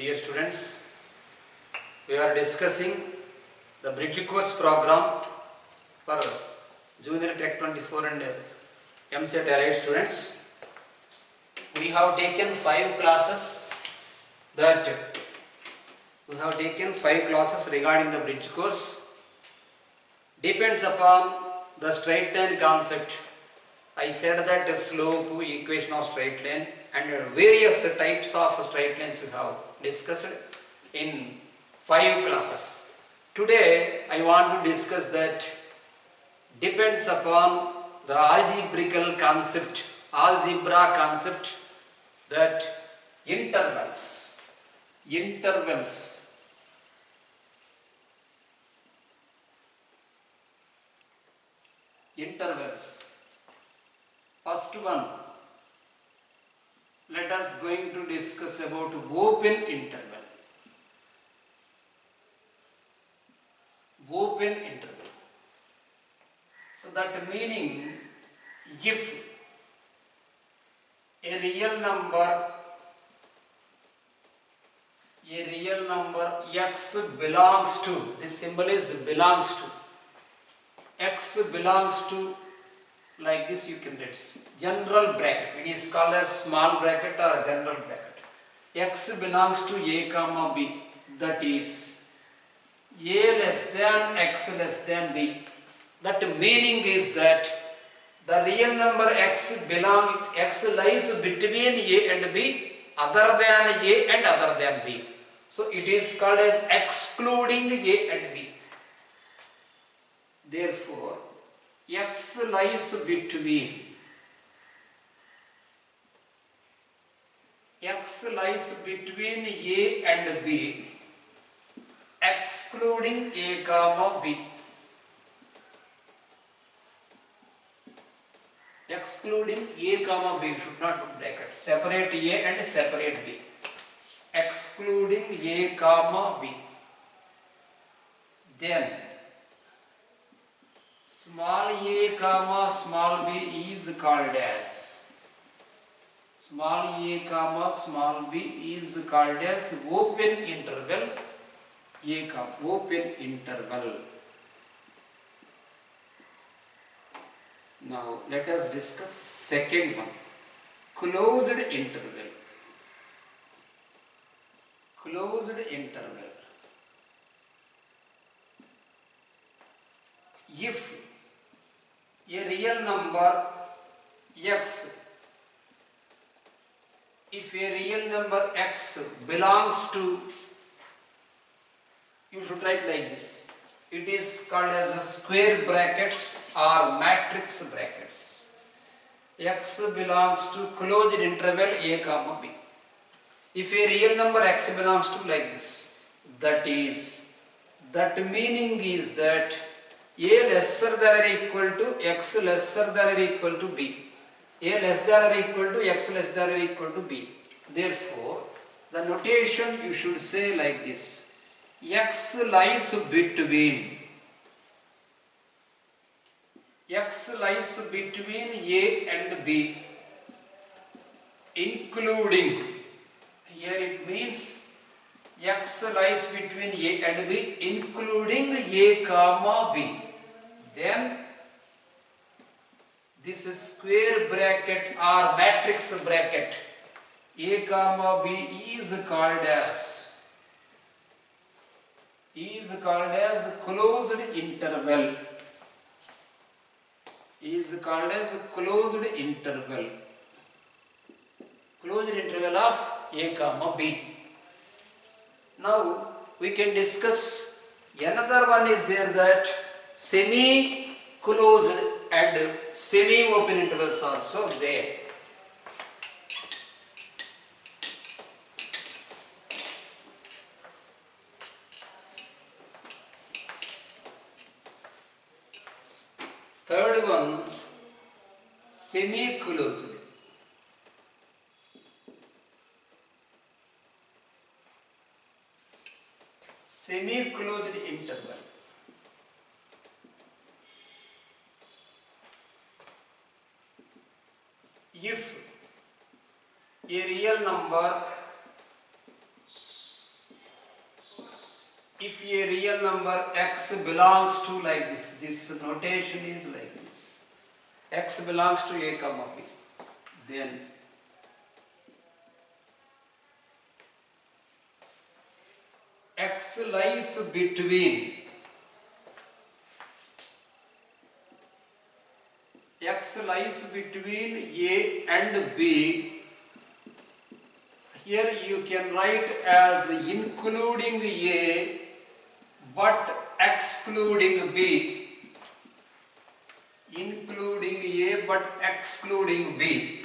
Dear students, we are discussing the bridge course program for Junior Tech 24 and MCET allied students. We have taken 5 classes regarding the bridge course. Depends upon the straight line concept. I said that the slope, equation of straight line and various types of straight lines we have discussed in 5 classes. Today I want to discuss that depends upon the algebra concept that intervals. First one, let us going to discuss about open interval. So that meaning, if a real number x belongs to, this symbol is belongs to, x belongs to, like this you can write general bracket. It is called as small bracket or general bracket. X belongs to a comma b, that is a less than x less than b. That meaning is that the real number x lies between a and b, other than a and other than b. So it is called as excluding a and b. Therefore, x lies between a and b, excluding a comma b. Excluding a comma b, should not put bracket. Separate a and separate b. Excluding a comma b. Then small a comma small b is called as open interval. Open interval. Now let us discuss second one, closed interval. If a real number x belongs to, you should write like this. It is called as a square brackets or matrix brackets. X belongs to closed interval a comma b. If a real number x belongs to like this, that meaning is that a lesser than or equal to x lesser than or equal to b. A less than or equal to x less than or equal to b. Therefore, the notation you should say like this. X lies between a and b, including, here it means x lies between a and b, including a comma b. Then this is square bracket or matrix bracket a comma b is called as closed interval. Closed interval of a comma b. Now we can discuss another one is there, that semi-closed and semi-open intervals also there. Third one, semi-closed. Semi-closed interval. If a real number if a real number x belongs to like this notation is like this, x belongs to a comma b, then x lies between a and b. Here you can write as including a but excluding b. Including a but excluding b.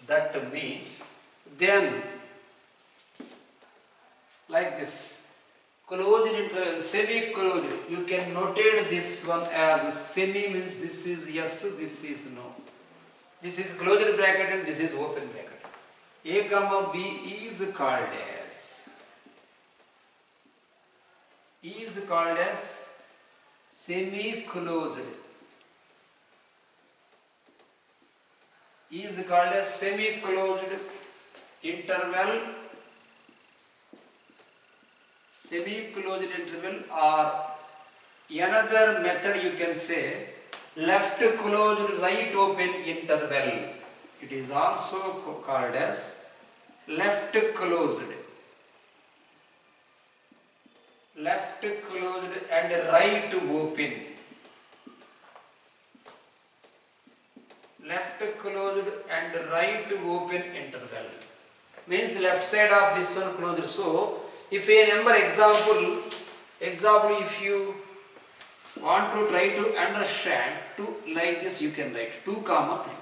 That means then like this, closed interval, semi-closed. You can notate this one as semi means this is yes, this is no. This is closed bracket and this is open bracket. A comma b is called as semi-closed. Is called as semi-closed interval. Semi-closed interval, or another method you can say left closed right open interval. It is also called as left closed and right open. Left closed and right open interval means left side of this one closed. So if a number example if you want to try to understand like this, you can write 2 comma 3.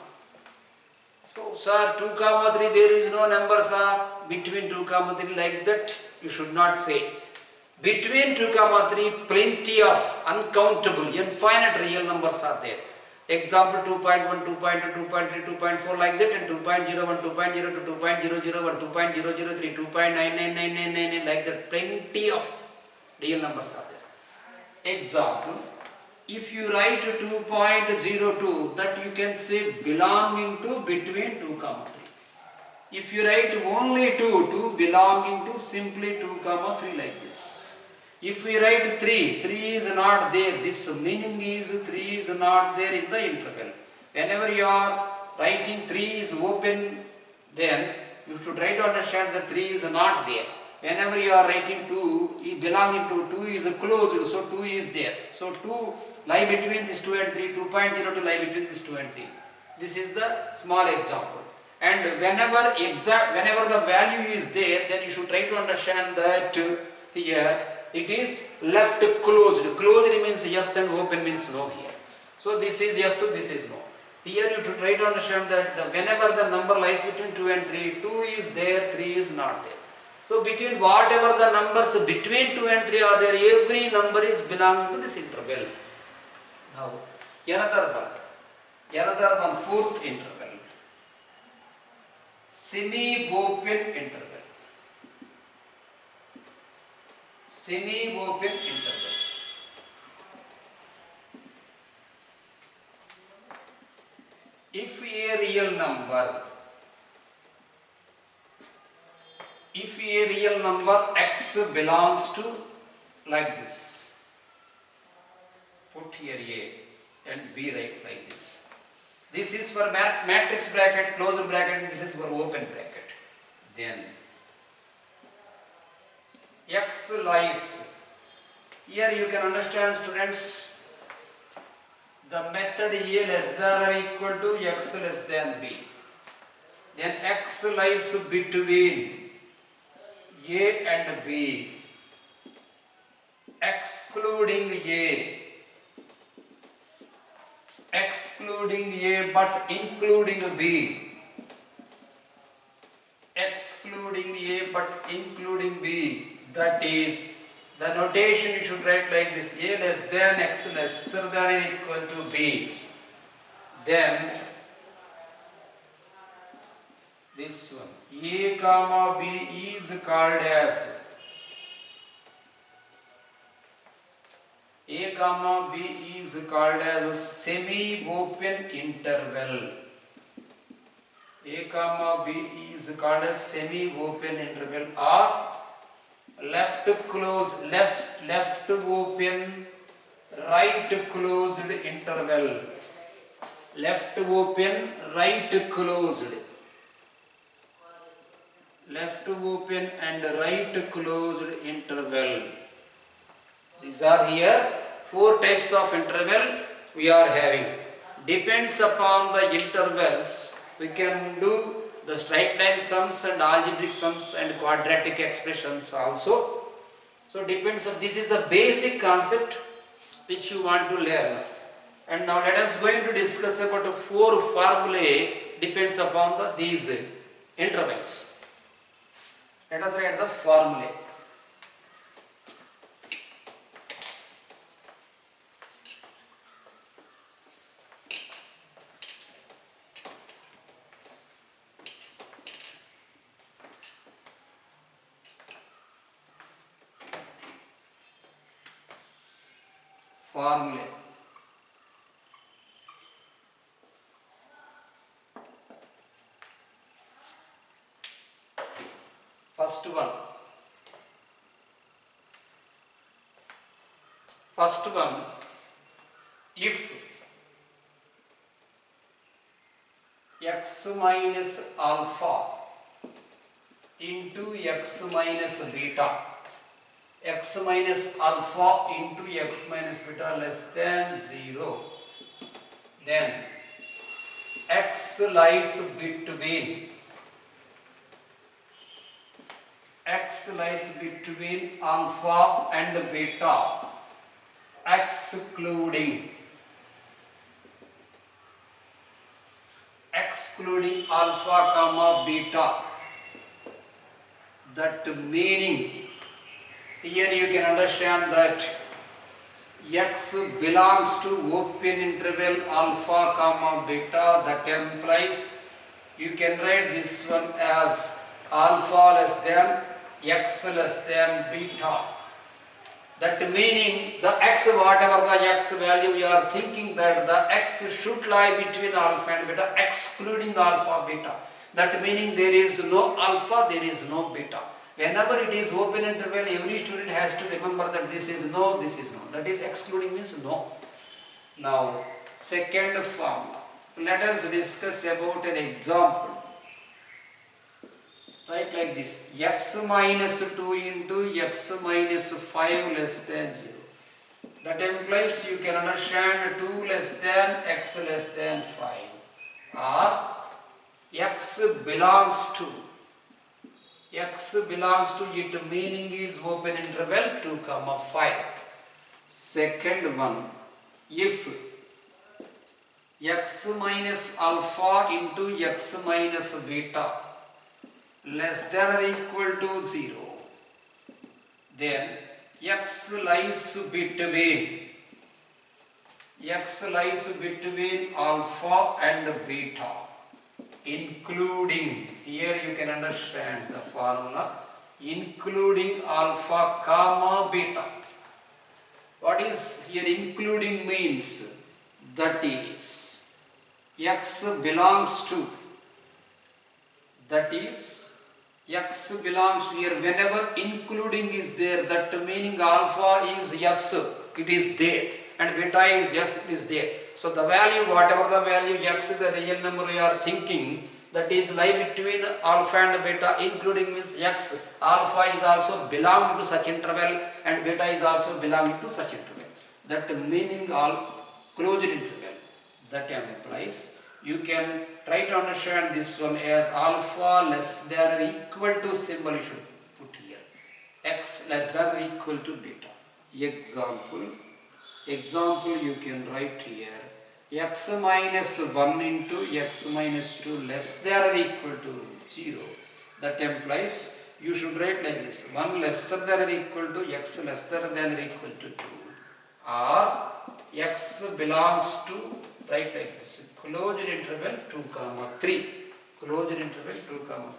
So sir, 2 comma 3 there is no numbers are between 2 comma 3 like that. You should not say. Between 2 comma 3 plenty of uncountable infinite real numbers are there. Example 2.1, 2.2, 2.3, 2.4 like that, and 2.01, 2.02, 2.001, 2.003, 2.99999 like that. Plenty of real numbers are there. Example, if you write 2.02, that you can say belonging to between 2 comma 3. If you write only 2 belonging to simply 2 comma 3 like this. If we write 3 is not there, this meaning is 3 is not there in the interval. Whenever you are writing 3 is open, then you should try to understand that 3 is not there. Whenever you are writing 2, belonging to 2 is closed, so 2 is there. So 2 lie between this 2 and 3, 2.02 lie between this 2 and 3. This is the small example. And whenever the value is there, then you should try to understand that here it is left closed. Closed means yes and open means no here. So this is yes, this is no. Here you should try to understand that whenever the number lies between 2 and 3, 2 is there, 3 is not there. So between whatever the numbers between 2 and 3 are there, every number is belonging to this interval. Now another one, fourth interval. Semi-open interval. Semi-open interval. If a real number x belongs to like this, put here a and b like this. This is for matrix bracket, closed bracket, and this is for open bracket. Then x lies. Here you can understand, students, the method a less than or equal to x less than b. Then x lies between a and b, excluding a but including b. Excluding a but including b. That is, the notation you should write like this: a less than x lesser than or equal to b. Then this one, a comma b is called as a semi-open interval. A comma b is called as semi-open interval or left close, left open, right closed interval. Left open, right closed. Left open and right closed interval. These are here 4 types of interval we are having. Depends upon the intervals, we can do the straight line sums and algebraic sums and quadratic expressions also. So depends on, this is the basic concept which you want to learn. And now let us going to discuss about 4 formulae depends upon these intervals. Let us write the formulae. Formulae. First one, if x minus alpha into x minus beta, x minus alpha into x minus beta less than 0, then x lies between alpha and beta, excluding alpha comma beta. That meaning, here you can understand that x belongs to open interval alpha comma beta. That implies you can write this one as alpha less than x less than beta. That meaning the x, whatever the x value you are thinking, that the x should lie between alpha and beta, excluding alpha beta. That meaning there is no alpha, there is no beta. Whenever it is open interval, every student has to remember that this is no, this is no. That is excluding means no. Now, second formula. Let us discuss about an example. Right, like this, x minus 2 into x minus 5 less than 0. That implies you can understand 2 less than x less than 5, or x belongs to it, meaning is open interval 2 comma 5. Second one, if x minus alpha into x minus beta less than or equal to 0, then x lies between alpha and beta, including, here you can understand the formula, including alpha comma beta. What is here including means? That is x belongs to, x belongs to, here whenever including is there, that meaning alpha is yes, it is there, and beta is yes, it is there. So the value, whatever the value, x is a real number you are thinking, that is lie between alpha and beta, including means x, alpha is also belonging to such interval and beta is also belonging to such interval. That meaning all closed interval, that implies you can try to understand this one as alpha less than or equal to, symbol you should put here, x less than or equal to beta. Example you can write here, x minus 1 into x minus 2 less than or equal to 0. That implies you should write like this, 1 lesser than or equal to x lesser than or equal to 2, or x belongs to, write like this, closed interval 2 comma 3, closed interval 2 comma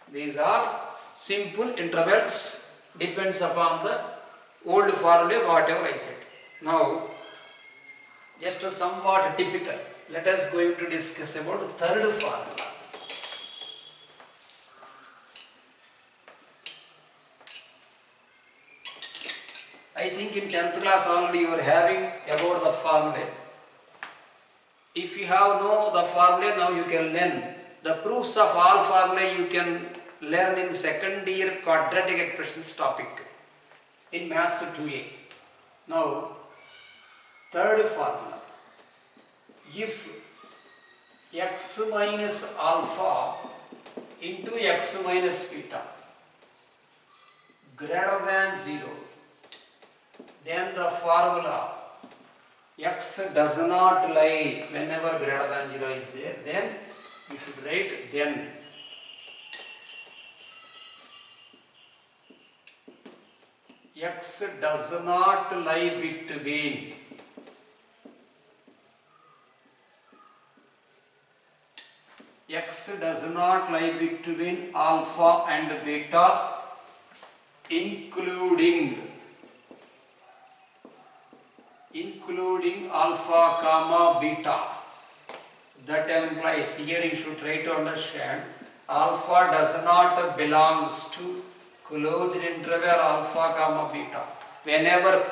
3. These are simple intervals, depends upon the old formula whatever I said. Now just somewhat typical, let us going to discuss about third formula. I think in 10th class already you are having about the formula. If you have know the formula, now you can learn. The proofs of all formula you can learn in second year quadratic expressions topic in maths 2A. Now, third formula. If x minus alpha into x minus beta greater than 0, then the formula x does not lie whenever greater than 0 is there, then you should write then x does not lie between alpha and beta, including alpha comma beta. That implies, here you should try to understand, alpha does not belongs to closed interval alpha comma beta. Whenever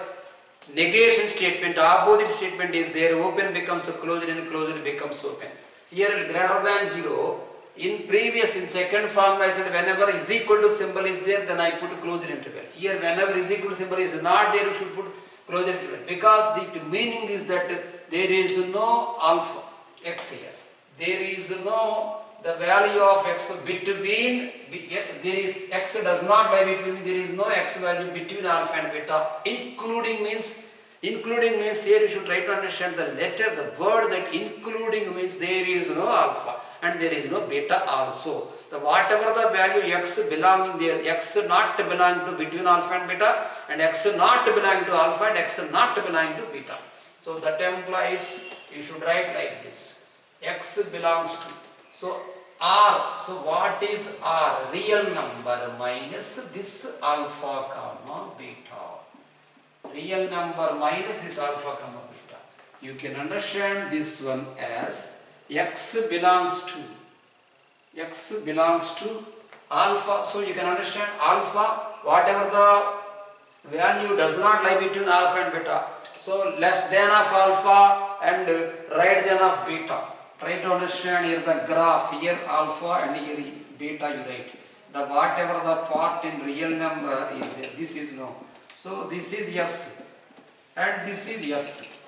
negation statement, opposite statement is there, open becomes closed and closed becomes open. Here greater than 0, in second formula I said whenever is equal to symbol is there, then I put closed interval. Here whenever is equal to symbol is not there, you should put closed interval. Because the meaning is that there is no alpha x here. There is no the value of x between, there is x does not lie between, there is no x value between alpha and beta. Including means here you should try to understand the letter, the word that including means there is no alpha and there is no beta also. The whatever the value x belonging there, x not belong to between alpha and beta, and x not belong to alpha and x not belong to beta. So that implies you should write like this, x belongs to, so R, so what is R? Real number minus this alpha comma beta. Real number minus this alpha comma beta. You can understand this one as x belongs to alpha. So you can understand alpha, whatever the value does not lie between alpha and beta. So less than of alpha and right than of beta. Try to understand here the graph, here alpha and here beta you write. The whatever the part in real number is there, this is no. So this is yes and this is yes.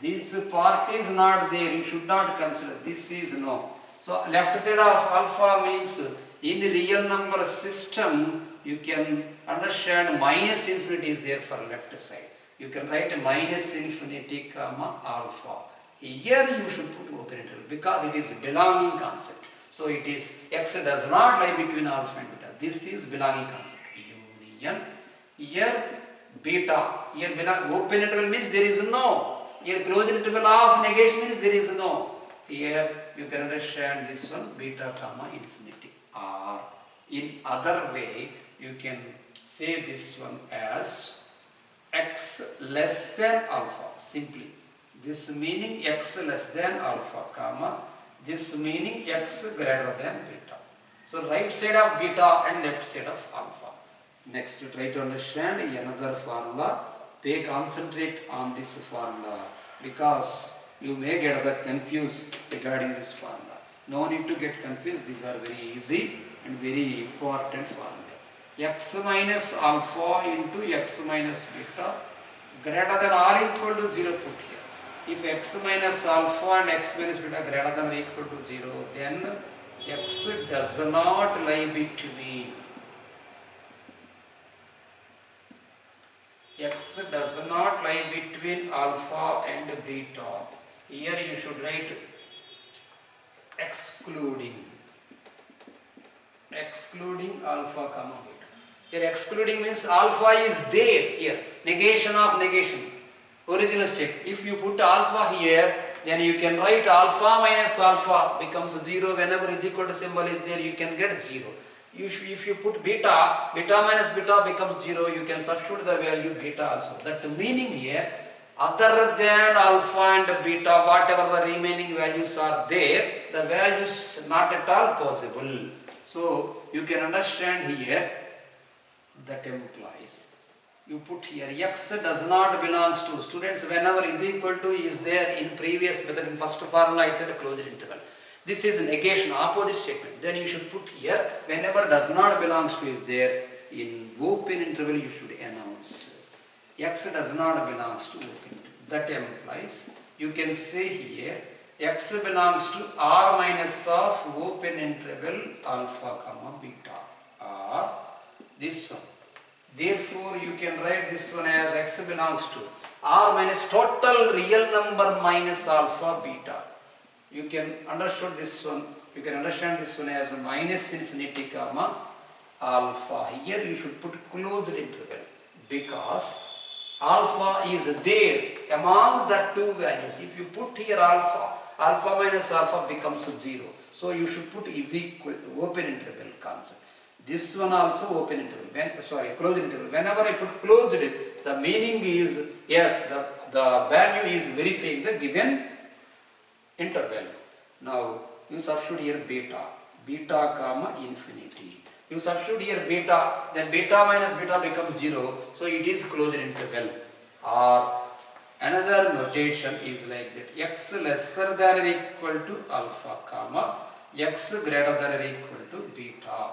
This part is not there, you should not consider. This is no. So left side of alpha means in the real number system you can understand minus infinity is there for left side. You can write minus infinity comma alpha. Here you should put open interval because it is belonging concept. So it is x does not lie between alpha and beta. This is belonging concept. Union. Here beta. Here open interval means there is no. Here closed interval of negation means there is no. Here you can understand this one beta comma infinity. Or in other way you can say this one as x less than alpha simply. This meaning x less than alpha comma this meaning x greater than beta. So right side of beta and left side of alpha. Next try to understand another formula. Pay concentrate on this formula because you may get the confused regarding this formula. No need to get confused, these are very easy and very important formula. X minus alpha into x minus beta greater than or equal to 0 put here. If x minus alpha and x minus beta greater than or equal to 0, then x does not lie between. X does not lie between alpha and beta. Here you should write excluding alpha comma beta. Here excluding means alpha is there here. Negation of negation. Original state. If you put alpha here, then you can write alpha minus alpha becomes 0. Whenever is equal to symbol is there, you can get 0. If you put beta, beta minus beta becomes 0. You can substitute the value beta also. That meaning here, other than alpha and beta, whatever the remaining values are there, the values not at all possible. So you can understand here that implies you put here x does not belongs to, students, whenever is equal to is there in previous method, in first formula I said a closed interval. This is negation, opposite statement. Then you should put here whenever does not belongs to is there in open interval, you should announce x does not belongs to open interval. That implies you can say here x belongs to r minus of open interval alpha comma beta, or this one. Therefore, you can write this one as x belongs to r minus total real number minus alpha beta. You can understand this one. You can understand this one as a minus infinity comma alpha. Here you should put closed interval because alpha is there among the two values. If you put here alpha, alpha minus alpha becomes 0. So you should put is equal to open interval concept. This one also open interval, closed interval. Whenever I put closed, the meaning is, yes, the value is verifying the given interval. Now, you substitute here beta, beta comma infinity. You substitute here beta, then beta minus beta becomes 0, so it is closed interval. Or another notation is like that, x lesser than or equal to alpha comma x greater than or equal to beta.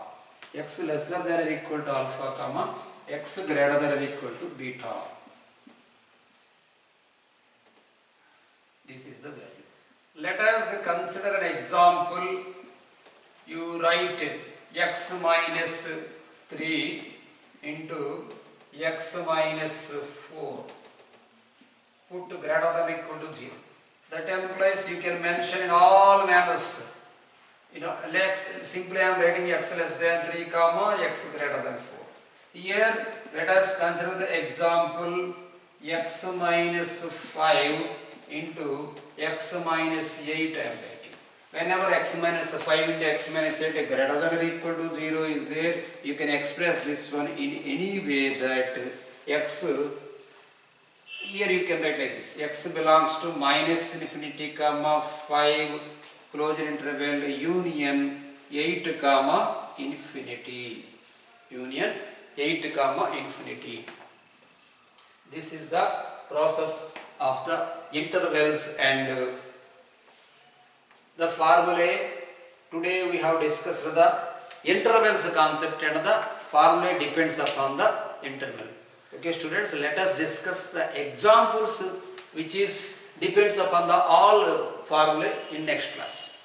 X lesser than or equal to alpha comma x greater than or equal to beta. This is the value. Let us consider an example. You write x minus 3 into x minus 4. Put greater than or equal to 0. That implies you can mention in all manners. Simply I am writing x less than 3 comma x greater than 4. Here let us consider the example x minus 5 into x minus 8 I am writing. Whenever x minus 5 into x minus 8 greater than or equal to 0 is there, you can express this one in any way that x, here you can write like this, x belongs to minus infinity comma 5 closed interval union 8 comma infinity, union 8 comma infinity. This is the process of the intervals and the formulae. Today we have discussed the intervals concept, and the formulae depends upon the interval. Okay students, let us discuss the examples which is depends upon the all formulae in next class.